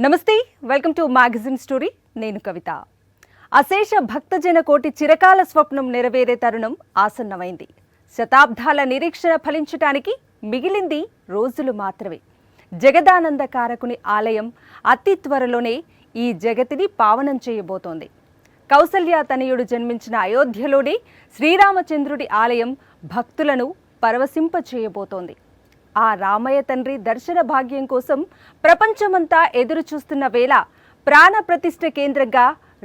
నమస్తే, welcome to magazine story. నేను కవిత. అశేష భక్తజన కోటి చిరకాల స్వప్నం నెరవేరే తరుణం ఆసన్నమైంది. శతాబ్దాల నిరీక్షణ ఫలించటానికి మిగిలింది రోజులు మాత్రమే. జగదానంద కారకుని ఆలయం అతి త్వరలోనే ఈ జగతిని పావనం చేయబోతోంది. కౌసల్య తనయుడు జన్మించిన అయోధ్యలోనే శ్రీరామచంద్రుడి ఆలయం భక్తులను పరవశింపచేయబోతోంది. ఆ రామయ్య తండ్రి దర్శన భాగ్యం కోసం ప్రపంచమంతా ఎదురు చూస్తున్న వేళ ప్రాణ ప్రతిష్ఠ కేంద్రంగా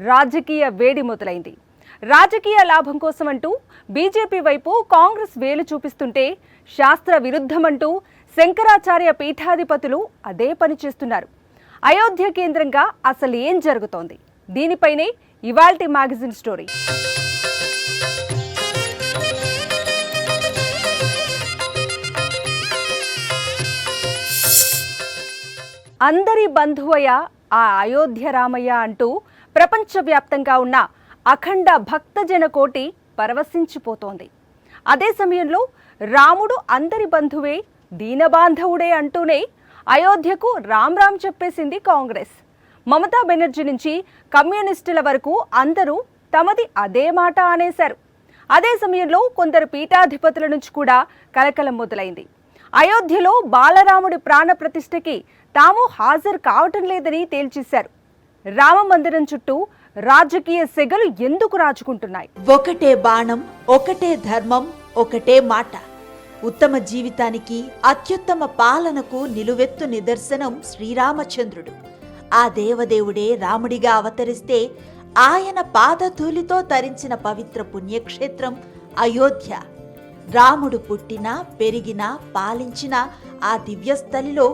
రాజకీయ వేడి మొదలైంది. రాజకీయ లాభం కోసమంటూ బీజేపీ వైపు కాంగ్రెస్ వేలు చూపిస్తుంటే, శాస్త్ర విరుద్ధమంటూ శంకరాచార్య పీఠాధిపతులు అదే పని చేస్తున్నారు. అయోధ్య కేంద్రంగా అసలు ఏం జరుగుతోంది? దీనిపైనే ఇవాల్టి మ్యాగజైన్ స్టోరీ. అందరి బంధువయ్య ఆ అయోధ్య రామయ్య అంటూ ప్రపంచవ్యాప్తంగా ఉన్న అఖండ భక్తజన కోటి పరవశించిపోతోంది. అదే సమయంలో రాముడు అందరి బంధువే, దీనబాంధవుడే అంటూనే అయోధ్యకు రామ్ రామ్ చెప్పేసింది కాంగ్రెస్. మమతా బెనర్జీ నుంచి కమ్యూనిస్టుల వరకు అందరూ తమది అదే మాట అనేశారు. అదే సమయంలో కొందరు పీఠాధిపతుల నుంచి కూడా కలకలం మొదలైంది. అయోధ్యలో బాలరాముడి ప్రాణ ప్రతిష్ఠకి తాము హాజరు కావటం లేదని తేల్చేశారు. రామ మందిరం చుట్టూ రాజకీయ సెగలు ఎందుకు రాజుకుంటున్నాయి? ఒకటే బాణం, ఒకటే ధర్మం, ఒకటే మాట. ఉత్తమ జీవితానికి, అత్యుత్తమ పాలనకు నిలువెత్తు నిదర్శనం శ్రీరామచంద్రుడు. ఆ దేవదేవుడే రాముడిగా అవతరిస్తే ఆయన పాదధూళితో తరించిన పవిత్ర పుణ్యక్షేత్రం అయోధ్య. రాముడు పుట్టినా, పెరిగినా, పాలించిన ఆ దివ్యస్థలిలో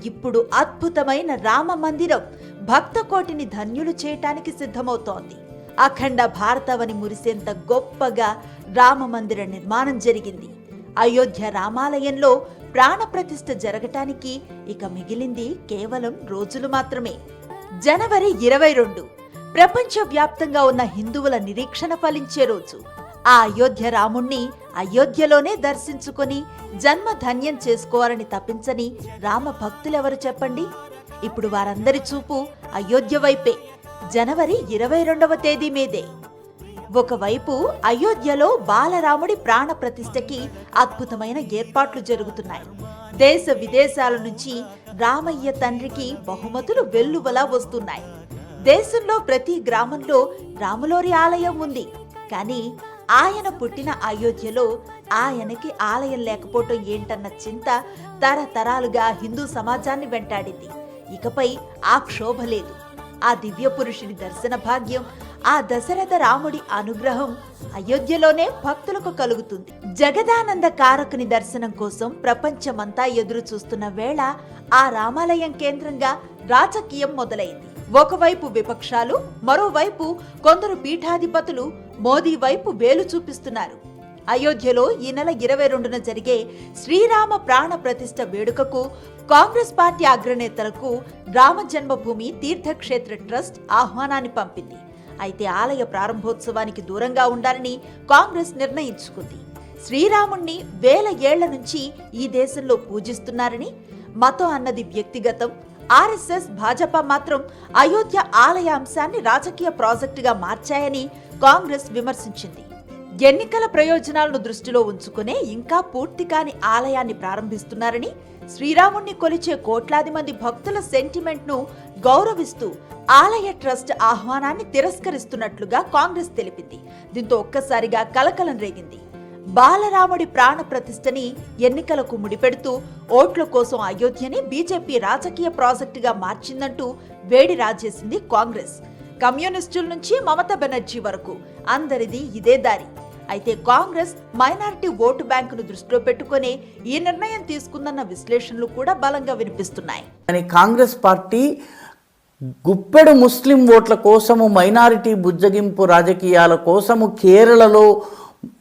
ఇప్పుడు అద్భుతమైన రామ మందిరం భక్తకోటిని ధన్యులు చేయటానికి సిద్ధమవుతోంది. అఖండ భారతవని మురిసేంత గొప్పగా రామ మందిర నిర్మాణం జరిగింది. అయోధ్య రామాలయంలో ప్రాణప్రతిష్ఠ జరగటానికి ఇక మిగిలింది కేవలం రోజులు మాత్రమే. జనవరి 22 ప్రపంచవ్యాప్తంగా ఉన్న హిందువుల నిరీక్షణ ఫలించే రోజు. ఆ అయోధ్య రాముణ్ణి అయోధ్యలోనే దర్శించుకొని జన్మ ధన్యం చేసుకోవాలని తప్పించని రామ భక్తులెవరు చెప్పండి? ఇప్పుడు వారందరి చూపు అయోధ్య వైపే. జనవరి 22వ తేదీ మీదే. ఒకవైపు అయోధ్యలో బాలరాముడి ప్రాణ ప్రతిష్ఠకి అద్భుతమైన ఏర్పాట్లు జరుగుతున్నాయి. దేశ విదేశాల నుంచి రామయ్య తండ్రికి బహుమతులు వెల్లువలా వస్తున్నాయి. దేశంలో ప్రతి గ్రామంలో రాములోరి ఆలయం ఉంది. కానీ ఆయన పుట్టిన అయోధ్యలో ఆయనకి ఆలయం లేకపోవటం ఏంటన్న చింత తరతరాలుగా హిందూ సమాజాన్ని వెంటాడింది. ఇకపై ఆ క్షోభ లేదు. ఆ దివ్య పురుషుని దర్శన భాగ్యం, ఆ దశరథ రాముడి అనుగ్రహం అయోధ్యలోనే భక్తులకు కలుగుతుంది. జగదానంద కారకుని దర్శనం కోసం ప్రపంచమంతా ఎదురు చూస్తున్న వేళ ఆ రామాలయం కేంద్రంగా రాజకీయం మొదలైంది. ఒకవైపు విపక్షాలు, మరోవైపు కొందరు పీఠాధిపతులు మోదీ వైపు వేలు చూపిస్తున్నారు. అయోధ్యలో ఈ నెల 22న జరిగే శ్రీరామ ప్రాణ ప్రతిష్ఠ వేడుకకు కాంగ్రెస్ పార్టీ అగ్రనేతలకు రామ జన్మభూమి తీర్థక్షేత్ర ట్రస్ట్ ఆహ్వానాన్ని పంపింది. అయితే ఆలయ ప్రారంభోత్సవానికి దూరంగా ఉండాలని కాంగ్రెస్ నిర్ణయించుకుంది. శ్రీరాముణ్ణి వేల ఏళ్ల నుంచి ఈ దేశంలో పూజిస్తున్నారని, మతం అన్నది వ్యక్తిగతం, ఆర్ఎస్ఎస్, భాజపా మాత్రం అయోధ్య ఆలయ అంశాన్ని రాజకీయ ప్రాజెక్టుగా మార్చాయని కాంగ్రెస్ విమర్శించింది. ఎన్నికల ప్రయోజనాలను దృష్టిలో ఉంచుకునే ఇంకా పూర్తి కాని ఆలయాన్ని ప్రారంభిస్తున్నారని, శ్రీరాముణ్ణి కొలిచే కోట్లాది మంది భక్తుల సెంటిమెంట్ ను గౌరవిస్తూ ఆలయ ట్రస్ట్ ఆహ్వానాన్ని తిరస్కరిస్తున్నట్లుగా కాంగ్రెస్ తెలిపింది. దీంతో ఒక్కసారిగా కలకలం రేగింది. బాలరాముడి ప్రాణ ప్రతిష్ఠని ఎన్నికలకు ముడిపెడుతూ ఓట్ల కోసం అయోధ్యని బీజేపీ రాజకీయ ప్రాజెక్టుగా మార్చిందంటూ వేడి రాజేసింది కాంగ్రెస్. కమ్యూనిస్టుల నుంచి మమతా బెనర్జీ వరకు అందరిది ఇదే దారి. అయితే కాంగ్రెస్ మైనారిటీ ఓటు బ్యాంకును దృష్టిలో పెట్టుకునే ఈ నిర్ణయం తీసుకుందన్న విశ్లేషణలు కూడా బలంగా వినిపిస్తున్నాయి. కాంగ్రెస్ పార్టీ గుప్పెడు ముస్లిం ఓట్ల కోసము, మైనారిటీ బుజ్జగింపు రాజకీయాల కోసము కేరళలో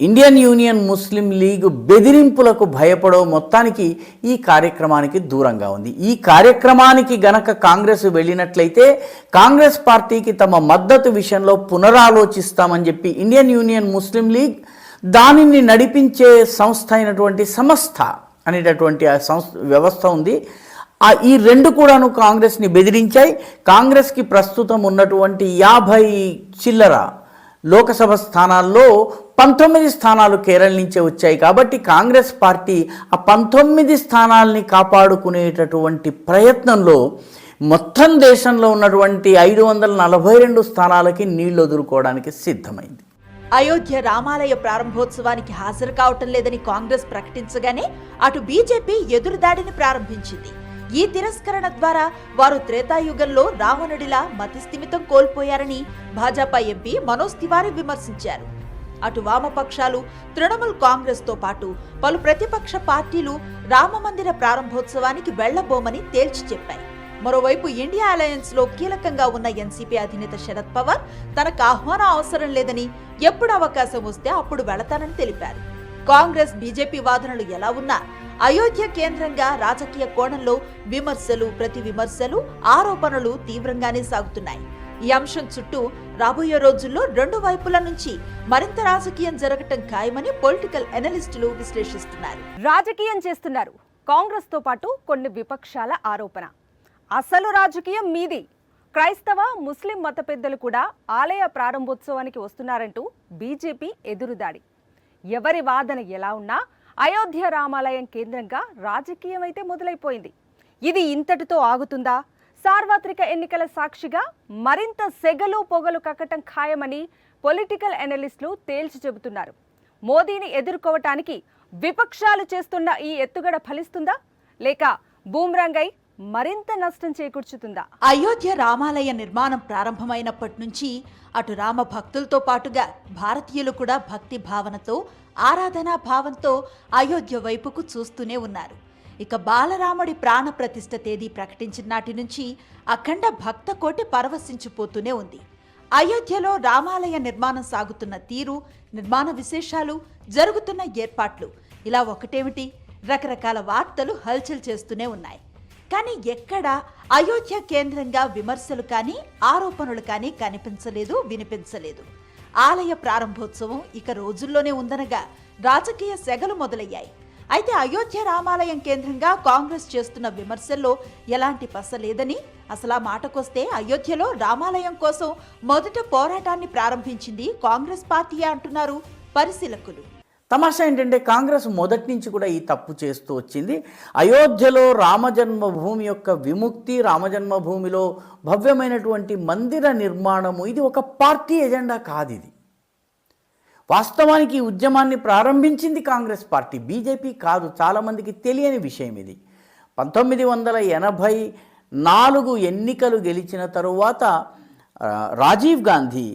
ఇండియన్ యూనియన్ ముస్లిం లీగ్ బెదిరింపులకు భయపడో మొత్తానికి ఈ కార్యక్రమానికి దూరంగా ఉంది. ఈ కార్యక్రమానికి గనక కాంగ్రెస్ వెళ్ళినట్లయితే కాంగ్రెస్ పార్టీకి తమ మద్దతు విషయంలో పునరాలోచిస్తామని చెప్పి ఇండియన్ యూనియన్ ముస్లిం లీగ్, దానిని నడిపించే సంస్థ అయినటువంటి సమస్థ అనేటటువంటి వ్యవస్థ ఉంది. ఈ రెండు కూడాను కాంగ్రెస్ని బెదిరించాయి. కాంగ్రెస్కి ప్రస్తుతం ఉన్నటువంటి 50 చిల్లర లోకసభ స్థానాల్లో 19 స్థానాలు కేరళ నుంచే వచ్చాయి. కాబట్టి కాంగ్రెస్ పార్టీ ఆ 19 స్థానాల్ని కాపాడుకునేటటువంటి ప్రయత్నంలో మొత్తం దేశంలో ఉన్నటువంటి 542 స్థానాలకి నీళ్లు వదులుకోవడానికి సిద్ధమైంది. అయోధ్య రామాలయ ప్రారంభోత్సవానికి హాజరు కావటం లేదని కాంగ్రెస్ ప్రకటించగానే అటు బీజేపీ ఎదురుదాడిని ప్రారంభించింది. ఈ తిరస్కరణ ద్వారా వారు త్రేతాయుగంలో రావణుడిలా మతిస్థిమితం కోల్పోయారని భాజపా ఎంపీ మనోజ్ తివారీ విమర్శించారు. అటు వామపక్షాలు, తృణమూల్ కాంగ్రెస్ తో పాటు పలు ప్రతిపక్ష పార్టీలు రామమందిర ప్రారంభోత్సవానికి వెళ్లబోమని తేల్చి చెప్పాయి. మరోవైపు ఇండియా అలయన్స్ లో కీలకంగా ఉన్న ఎన్సీపీ అధినేత శరద్ పవార్ తనకు ఆహ్వానం అవసరం లేదని, ఎప్పుడు అవకాశం వస్తే అప్పుడు వెళతానని తెలిపారు. కాంగ్రెస్, బీజేపీ వాదనలు ఎలా ఉన్నా అయోధ్య కేంద్రంగా రాజకీయ కోణంలో విమర్శలు, ప్రతి విమర్శలు, ఆరోపణలు తీవ్రంగానే సాగుతున్నాయి. ఈ అంశం చుట్టూ రాబోయే రోజుల్లో రెండు వైపుల నుంచి మరింత రాజకీయం జరగటం ఖాయమని పొలిటికల్ ఎనలిస్టులు విశ్లేషిస్తున్నారు. రాజకీయం చేస్తున్నారు కాంగ్రెస్ తో పాటు కొన్ని విపక్షాల ఆరోపణ. అసలు రాజకీయం మీది. క్రైస్తవ, ముస్లిం మత పెద్దలు కూడా ఆలయ ప్రారంభోత్సవానికి వస్తున్నారంటూ బీజేపీ ఎదురుదాడి. ఎవరి వాదన ఎలా ఉన్నా అయోధ్య రామాలయం కేంద్రంగా రాజకీయం అయితే మొదలైపోయింది. ఇది ఇంతటితో ఆగుతుందా? సార్వత్రిక ఎన్నికల సాక్షిగా మరింత సెగలు పొగలు కక్కటం ఖాయమని పొలిటికల్ ఎనలిస్టులు తేల్చి చెబుతున్నారు. మోదీని ఎదుర్కోవటానికి విపక్షాలు చేస్తున్న ఈ ఎత్తుగడ ఫలిస్తుందా, లేక బూమ్రాంగ్ అయి మరింత నష్టం చేకూర్చుతుందా? అయోధ్య రామాలయ నిర్మాణం ప్రారంభమైనప్పటి నుంచి అటు రామ భక్తులతో పాటుగా భారతీయులు కూడా భక్తి భావనతో, ఆరాధనా భావంతో అయోధ్య వైపుకు చూస్తూనే ఉన్నారు. ఇక బాలరాముడి ప్రాణ ప్రతిష్ఠ తేదీ ప్రకటించిన నాటి నుంచి అఖండ భక్త కోటి పరవశించిపోతూనే ఉంది. అయోధ్యలో రామాలయ నిర్మాణం సాగుతున్న తీరు, నిర్మాణ విశేషాలు, జరుగుతున్న ఏర్పాట్లు ఇలా ఒకటేమిటి, రకరకాల వార్తలు హల్చల్ చేస్తూనే ఉన్నాయి. కానీ ఎక్కడా అయోధ్య కేంద్రంగా విమర్శలు కానీ, ఆరోపణలు కానీ కనిపించలేదు, వినిపించలేదు. ఆలయ ప్రారంభోత్సవం ఇక రోజుల్లోనే ఉందనగా రాజకీయ సెగలు మొదలయ్యాయి. అయితే అయోధ్య రామాలయం కేంద్రంగా కాంగ్రెస్ చేస్తున్న విమర్శల్లో ఎలాంటి పస లేదని, అసలు ఆ మాటకొస్తే అయోధ్యలో రామాలయం కోసం మొదట పోరాటాన్ని ప్రారంభించింది కాంగ్రెస్ పార్టీయే అంటున్నారు పరిశీలకులు. తమాషా ఏంటంటే కాంగ్రెస్ మొదటి నుంచి కూడా ఈ తప్పు చేస్తూ వచ్చింది. అయోధ్యలో రామజన్మభూమి యొక్క విముక్తి, రామజన్మభూమిలో భవ్యమైనటువంటి మందిర నిర్మాణము ఇది ఒక పార్టీ ఎజెండా కాదు. ఇది వాస్తవానికి ఈ ఉద్యమాన్ని ప్రారంభించింది కాంగ్రెస్ పార్టీ, బీజేపీ కాదు. చాలామందికి తెలియని విషయం ఇది. 1984 ఎన్నికలు గెలిచిన తరువాత రాజీవ్ గాంధీ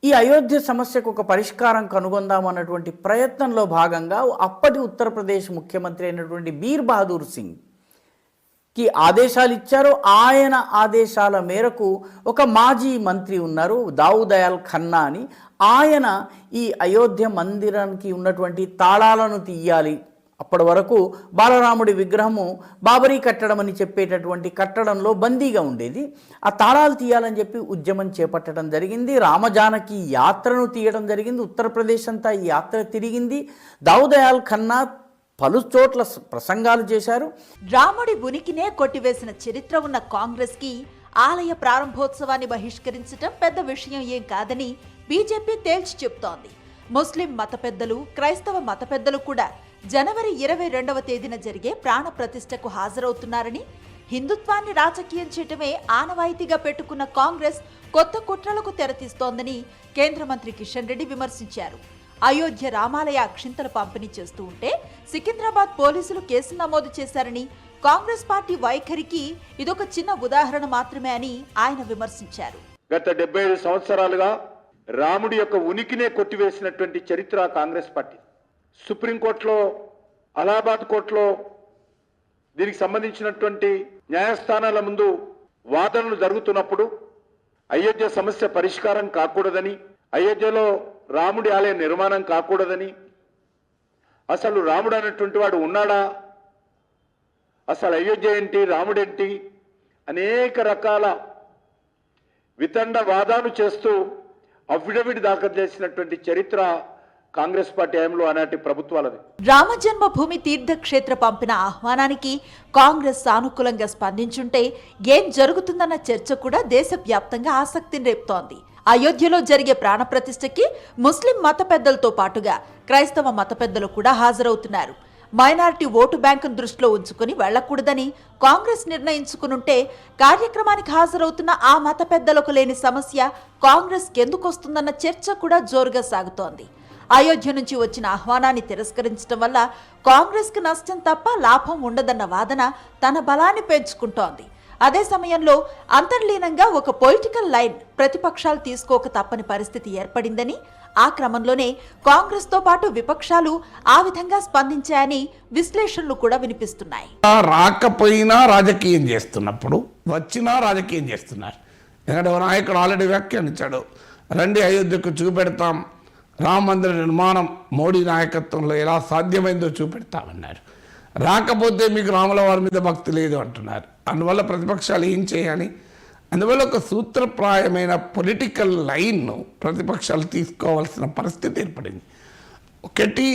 ఈ అయోధ్య సమస్యకు ఒక పరిష్కారం కనుగొందామన్నటువంటి ప్రయత్నంలో భాగంగా అప్పటి ఉత్తరప్రదేశ్ ముఖ్యమంత్రి అయినటువంటి బీర్ బహదూర్ సింగ్కి ఆదేశాలు ఇచ్చారు. ఆయన ఆదేశాల మేరకు ఒక మాజీ మంత్రి ఉన్నారు, దావుదయాల్ ఖన్నా అని. ఆయన ఈ అయోధ్య మందిరానికి ఉన్నటువంటి తాళాలను తీయాలి, అప్పటి వరకు బాలరాముడి విగ్రహము బాబరీ కట్టడం అని చెప్పేటటువంటి కట్టడంలో బందీగా ఉండేది. ఆ తాళాలు తీయాలని చెప్పి ఉద్యమం చేపట్టడం జరిగింది. రామజానకి యాత్రను తీయడం జరిగింది. ఉత్తరప్రదేశ్ అంతా ఈ యాత్ర తిరిగింది. దావుదయాల్ ఖన్నా పలు చోట్ల ప్రసంగాలు చేశారు. రాముడి ఉనికినే కొట్టివేసిన చరిత్ర ఉన్న కాంగ్రెస్ కి ఆలయ ప్రారంభోత్సవాన్ని బహిష్కరించడం పెద్ద విషయం ఏం కాదని బీజేపీ తేల్చి చెబుతోంది. ముస్లిం మత పెద్దలు, క్రైస్తవ మత పెద్దలు కూడా జనవరి 22వ తేదీన జరిగే ప్రాణ ప్రతిష్టకు హాజరవుతున్నారని, హిందుత్వాన్ని రాజకీయం చేయటమే ఆనవాయితీగా పెట్టుకున్న కాంగ్రెస్ కొత్త కుట్రలకు తెరతీస్తోందని కేంద్ర మంత్రి కిషన్ రెడ్డి విమర్శించారు. అయోధ్య రామాలయ అక్షింతల పంపిణీ చేస్తూ ఉంటే సికింద్రాబాద్ పోలీసులు కేసు నమోదు చేశారని, కాంగ్రెస్ పార్టీ వైఖరికి ఇదొక చిన్న ఉదాహరణ మాత్రమే అని ఆయన విమర్శించారు. గత 75 సంవత్సరాలుగా రాముడి యొక్క ఉనికినే కొట్టివేసినటువంటి చరిత్ర కాంగ్రెస్ పార్టీ. సుప్రీంకోర్టులో, అలహాబాద్ కోర్టులో దీనికి సంబంధించినటువంటి న్యాయస్థానాల ముందు వాదనలు జరుగుతున్నప్పుడు అయోధ్య సమస్య పరిష్కారం కాకూడదని, అయోధ్యలో రాముడి ఆలయ నిర్మాణం కాకూడదని, అసలు రాముడు అనేటువంటి వాడు ఉన్నాడా, అసలు అయోధ్య ఏంటి, రాముడేంటి, అనేక రకాల వితండ వాదాలు చేస్తూ అఫిడవిట్ దాఖలు చేసినటువంటి చరిత్ర కాంగ్రెస్ పార్టీ హయాంలో ఆనాటి ప్రభుత్వాలది. రామజన్మభూమి తీర్థక్షేత్ర పంపిన ఆహ్వానానికి కాంగ్రెస్ సానుకూలంగా స్పందించుంటే ఏం జరుగుతుందన్న చర్చ కూడా దేశవ్యాప్తంగా ఆసక్తిని రేపుతోంది. అయోధ్యలో జరిగే ప్రాణప్రతిష్ఠకి ముస్లిం మత పెద్దలతో పాటుగా క్రైస్తవ మత పెద్దలు కూడా హాజరవుతున్నారు. మైనారిటీ ఓటు బ్యాంకును దృష్టిలో ఉంచుకుని వెళ్లకూడదని కాంగ్రెస్ నిర్ణయించుకునుంటే కార్యక్రమానికి హాజరవుతున్న ఆ మత పెద్దలకు లేని సమస్య కాంగ్రెస్కి ఎందుకు వస్తుందన్న చర్చ కూడా జోరుగా సాగుతోంది. అయోధ్య నుంచి వచ్చిన ఆహ్వానాన్ని తిరస్కరించడం వల్ల కాంగ్రెస్కి నష్టం తప్ప లాభం ఉండదన్న వాదన తన బలాన్ని పెంచుకుంటోంది. అదే సమయంలో అంతర్లీనంగా ఒక పొలిటికల్ లైన్ ప్రతిపక్షాలు తీసుకోక తప్పని పరిస్థితి ఏర్పడిందని, ఆ క్రమంలోనే కాంగ్రెస్తో పాటు విపక్షాలు ఆ విధంగా స్పందించాయని విశ్లేషణలు కూడా వినిపిస్తున్నాయి. రాకపోయినా రాజకీయం చేస్తున్నప్పుడు వచ్చినా రాజకీయం చేస్తున్నారు. ఎందుకంటే నాయకుడు ఆల్రెడీ వ్యాఖ్యానించాడు, రండి అయోధ్యకు చూపెడతాం, రామ మందిర నిర్మాణం మోడీ నాయకత్వంలో ఎలా సాధ్యమైందో చూపెడతామన్నారు. రాకపోతే మీకు రాముల వారి మీద భక్తి లేదు అంటున్నారు. అందువల్ల ప్రతిపక్షాలు ఏం చేయాలి? అందువల్ల ఒక సూత్రప్రాయమైన పొలిటికల్ లైన్ను ప్రతిపక్షాలు తీసుకోవాల్సిన పరిస్థితి ఏర్పడింది. ఒకటి,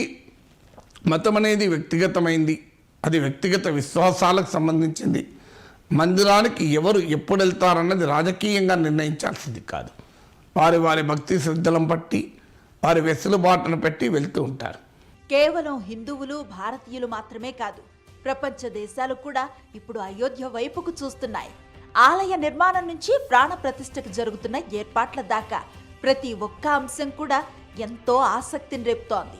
మతం అనేది వ్యక్తిగతమైంది, అది వ్యక్తిగత విశ్వాసాలకు సంబంధించింది. మందిరానికి ఎవరు ఎప్పుడు వెళ్తారన్నది రాజకీయంగా నిర్ణయించాల్సింది కాదు. వారి వారి భక్తి శ్రద్ధలను బట్టి వారి వెసులుబాటును పెట్టి వెళ్తూ ఉంటారు. కేవలం హిందువులు భారతీయులు మాత్రమే కాదు, ప్రపంచ దేశాలు కూడా ఇప్పుడు అయోధ్య వైపుకు చూస్తున్నాయి. ఆలయ నిర్మాణం నుంచి ప్రాణ ప్రతిష్ఠకు జరుగుతున్న ఏర్పాట్ల దాకా ప్రతి ఒక్క అంశం కూడా ఎంతో ఆసక్తిని రేపుతోంది.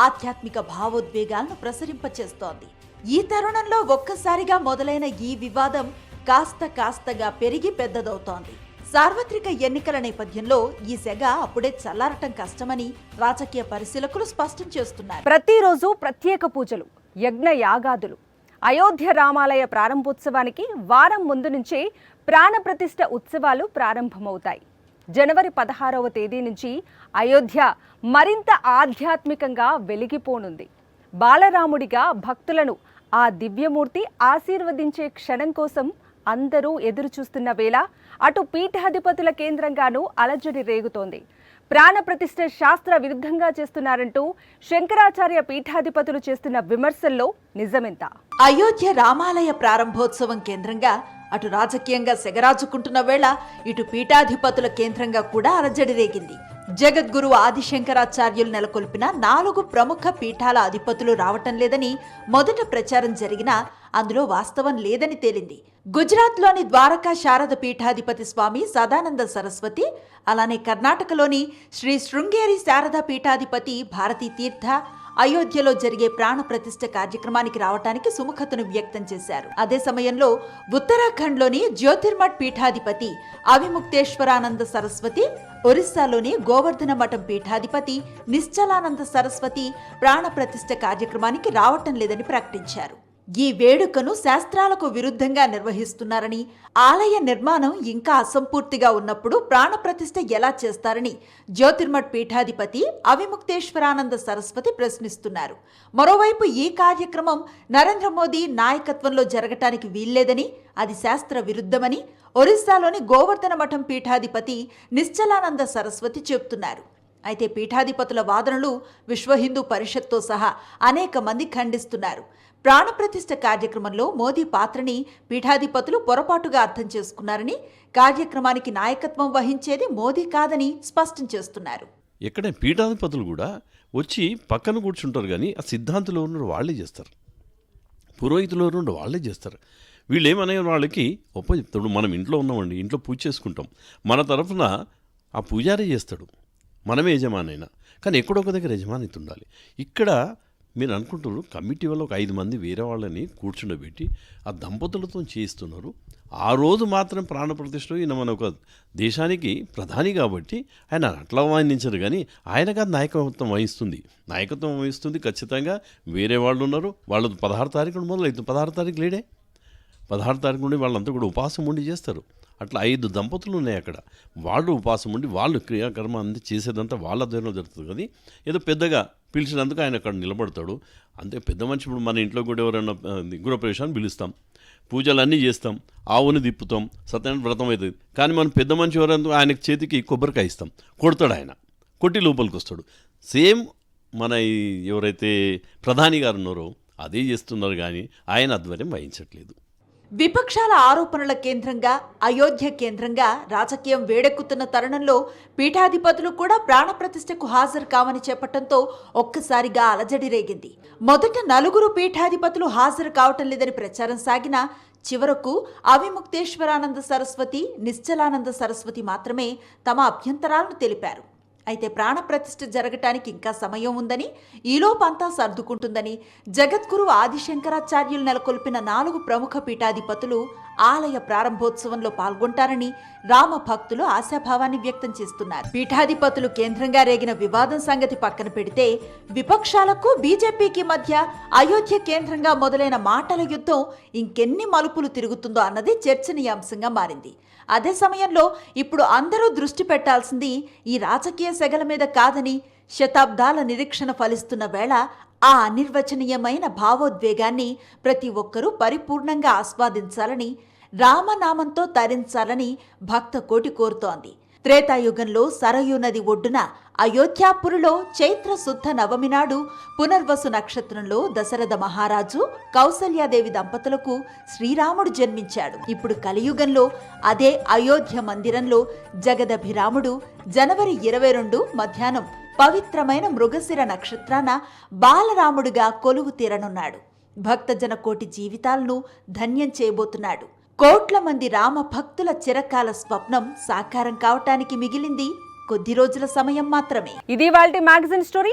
ఆధ్యాత్మిక భావోద్వేగాలను ప్రసరింపచేస్తోంది. ఈ తరుణంలో ఒక్కసారిగా మొదలైన ఈ వివాదం కాస్తగా పెరిగి పెద్దదవుతోంది. సార్వత్రిక ఎన్నికల నేపథ్యంలో ఈ సెగ అప్పుడే చల్లారటం కష్టమని రాజకీయ పరిశీలకులు స్పష్టం చేస్తున్నారు. ప్రతిరోజు ప్రత్యేక పూజలు, యజ్ఞ యాగాదులు. అయోధ్య రామాలయ ప్రారంభోత్సవానికి వారం ముందు నుంచే ప్రాణప్రతిష్ఠ ఉత్సవాలు ప్రారంభమవుతాయి. జనవరి 16వ తేదీ నుంచి అయోధ్య మరింత ఆధ్యాత్మికంగా వెలిగిపోనుంది. బాలరాముడిగా భక్తులను ఆ దివ్యమూర్తి ఆశీర్వదించే క్షణం కోసం అందరూ ఎదురు చూస్తున్న వేళ అటు పీఠాధిపతుల కేంద్రంగానూ అలజడి రేగుతోంది. ప్రాణప్రతిష్ఠ శాస్త్ర విరుద్ధంగా చేస్తున్నారంటూ శంకరాచార్య పీఠాధిపతులు చేస్తున్న విమర్శల్లో నిజమెంత? అయోధ్య రామాలయ ప్రారంభోత్సవం కేంద్రంగా అటు రాజకీయంగా సెగరాజుకుంటున్న వేళ ఇటు పీఠాధిపతుల కేంద్రంగా కూడా అలజడి రేగింది. జగద్గురు ఆదిశంకరాచార్యులు నెలకొల్పిన 4 ప్రముఖ పీఠాల అధిపతులు రావటం లేదని మొదట ప్రచారం జరిగినా అందులో వాస్తవం లేదని తేలింది. గుజరాత్లోని ద్వారకా శారద పీఠాధిపతి స్వామి సదానంద సరస్వతి, అలానే కర్ణాటకలోని శ్రీ శృంగేరి శారద పీఠాధిపతి భారతీ తీర్థ అయోధ్యలో జరిగే ప్రాణ ప్రతిష్ఠ కార్యక్రమానికి రావటానికి సుముఖతను వ్యక్తం చేశారు. అదే సమయంలో ఉత్తరాఖండ్లోని జ్యోతిర్మఠ్ పీఠాధిపతి అవిముక్తేశ్వరానంద సరస్వతి, ఒరిస్సాలోని గోవర్ధన మఠం పీఠాధిపతి నిశ్చలానంద సరస్వతి ప్రాణ ప్రతిష్ఠ కార్యక్రమానికి రావటం లేదని ప్రకటించారు. ఈ వేడుకను శాస్త్రాలకు విరుద్ధంగా నిర్వహిస్తున్నారని, ఆలయ నిర్మాణం ఇంకా అసంపూర్తిగా ఉన్నప్పుడు ప్రాణప్రతిష్ఠ ఎలా చేస్తారని జ్యోతిర్మఠ్ పీఠాధిపతి అవిముక్తేశ్వరానంద సరస్వతి ప్రశ్నిస్తున్నారు. మరోవైపు ఈ కార్యక్రమం నరేంద్ర మోదీ నాయకత్వంలో జరగటానికి వీల్లేదని, అది శాస్త్ర విరుద్ధమని ఒరిస్సాలోని గోవర్ధన మఠం పీఠాధిపతి నిశ్చలానంద సరస్వతి చెబుతున్నారు. అయితే పీఠాధిపతుల వాదనలు విశ్వ హిందూ పరిషత్తో సహా అనేక మంది ఖండిస్తున్నారు. ప్రాణప్రతిష్ఠ కార్యక్రమంలో మోదీ పాత్రని పీఠాధిపతులు పొరపాటుగా అర్థం చేసుకున్నారని, కార్యక్రమానికి నాయకత్వం వహించేది మోదీ కాదని స్పష్టం చేస్తున్నారు. ఎక్కడ పీఠాధిపతులు కూడా వచ్చి పక్కన కూర్చుంటారు, కానీ ఆ సిద్ధాంతులో ఉన్న వాళ్ళే చేస్తారు, పురోహితులో ఉన్న వాళ్ళే చేస్తారు. వీళ్ళు ఏమనే వాళ్ళకి చెప్తాడు, మనం ఇంట్లో ఉన్నామండి, ఇంట్లో పూజ చేసుకుంటాం, మన తరఫున ఆ పూజారే చేస్తాడు, మనమే యజమానైనా, కానీ ఎక్కడో ఒక దగ్గర యజమానిత ఉండాలి. ఇక్కడ మీరు అనుకుంటున్నారు కమిటీ వల్ల ఒక 5 మంది వేరే వాళ్ళని కూర్చుండబెట్టి ఆ దంపతులతో చేయిస్తున్నారు. ఆ రోజు మాత్రం ప్రాణప్రతిష్ఠ ఈయన మన ఒక దేశానికి ప్రధాని కాబట్టి ఆయన అట్లా వాయించారు, కానీ ఆయనగా నాయకత్వం వహిస్తుంది ఖచ్చితంగా. వేరే వాళ్ళు ఉన్నారు, వాళ్ళు 16 తారీఖు మొదలవుతుంది, 16 తారీఖు లేడే, 16 తారీఖు నుండి వాళ్ళంతా కూడా ఉపాసం ఉండి చేస్తారు. అట్లా 5 దంపతులు ఉన్నాయి అక్కడ, వాళ్ళు ఉపాసం ఉండి వాళ్ళు క్రియాకర్మ అంది చేసేదంతా వాళ్ళ ఆధ్వర్యంలో జరుగుతుంది. కానీ ఏదో పెద్దగా పిలిచినందుకు ఆయన అక్కడ నిలబడతాడు అంతే. పెద్ద మనిషి ఇప్పుడు మన ఇంట్లో కూడా ఎవరైనా గృహప్రవేశాన్ని పిలుస్తాం, పూజలన్నీ చేస్తాం, ఆవుని తిప్పుతాం, సత్యనారాయణ వ్రతం అవుతుంది. కానీ మనం పెద్ద మనిషి ఎవరైనా ఆయనకి చేతికి కొబ్బరికాయ ఇస్తాం, కొడతాడు, ఆయన కొట్టి లోపలికి వస్తాడు. సేమ్ మన ఎవరైతే ప్రధాని గారు ఉన్నారో అదే చేస్తున్నారు, కానీ ఆయన ఆధ్వర్యం వహించట్లేదు. విపక్షాల ఆరోపణల కేంద్రంగా, అయోధ్య కేంద్రంగా రాజకీయం వేడెక్కుతున్న తరుణంలో పీఠాధిపతులు కూడా ప్రాణప్రతిష్ఠకు హాజరు కావని చెప్పడంతో ఒక్కసారిగా అలజడి రేగింది. మొదట 4 పీఠాధిపతులు హాజరు కావటం లేదని ప్రచారం సాగినా చివరకు అవిముక్తేశ్వరానంద సరస్వతి, నిశ్చలానంద సరస్వతి మాత్రమే తమ అభ్యంతరాలను తెలిపారు. అయితే ప్రాణప్రతిష్ఠ జరగటానికి ఇంకా సమయం ఉందని, ఈలోపంతా సర్దుకుంటుందని జగద్గురు ఆదిశంకరాచార్యులు నెలకొల్పిన 4 ప్రముఖ పీఠాధిపతులు ఆలయ ప్రారంభోత్సవంలో పాల్గొంటారని రామ భక్తులు ఆశాభావాన్ని వ్యక్తం చేస్తున్నారు. పీఠాధిపతులు కేంద్రంగా రేగిన వివాదం సంగతి పక్కన పెడితే విపక్షాలకు బీజేపీకి మధ్య అయోధ్య కేంద్రంగా మొదలైన మాటల యుద్ధం ఇంకెన్ని మలుపులు తిరుగుతుందో అన్నది చర్చనీయాంశంగా మారింది. అదే సమయంలో ఇప్పుడు అందరూ దృష్టి పెట్టాల్సింది ఈ రాజకీయ సెగల మీద కాదని, శతాబ్దాల నిరీక్షణ ఫలిస్తున్న వేళ ఆ అనిర్వచనీయమైన భావోద్వేగాన్ని ప్రతి ఒక్కరూ పరిపూర్ణంగా ఆస్వాదించాలని, రామనామంతో తరించాలని భక్త కోటి కోరుతోంది. త్రేతాయుగంలో సరయూ నది ఒడ్డున అయోధ్యాపురిలో చైత్ర శుద్ధ నవమి నాడు పునర్వసు నక్షత్రంలో దశరథ మహారాజు, కౌసల్యాదేవి దంపతులకు శ్రీరాముడు జన్మించాడు. ఇప్పుడు కలియుగంలో అదే అయోధ్య మందిరంలో జగదభిరాముడు జనవరి 22 మధ్యాహ్నం పవిత్రమైన మృగశిర నక్షత్రాన బాలరాముడిగా కొలువు తీరనున్నాడు. భక్తజన కోటి జీవితాలను ధన్యం చేయబోతున్నాడు. కోట్ల మంది రామ భక్తుల చిరకాల స్వప్నం సాకారం కావటానికి మిగిలింది కొద్ది రోజుల సమయం మాత్రమే. ఇది ఇవాల్టి మ్యాగజైన్ స్టోరీ.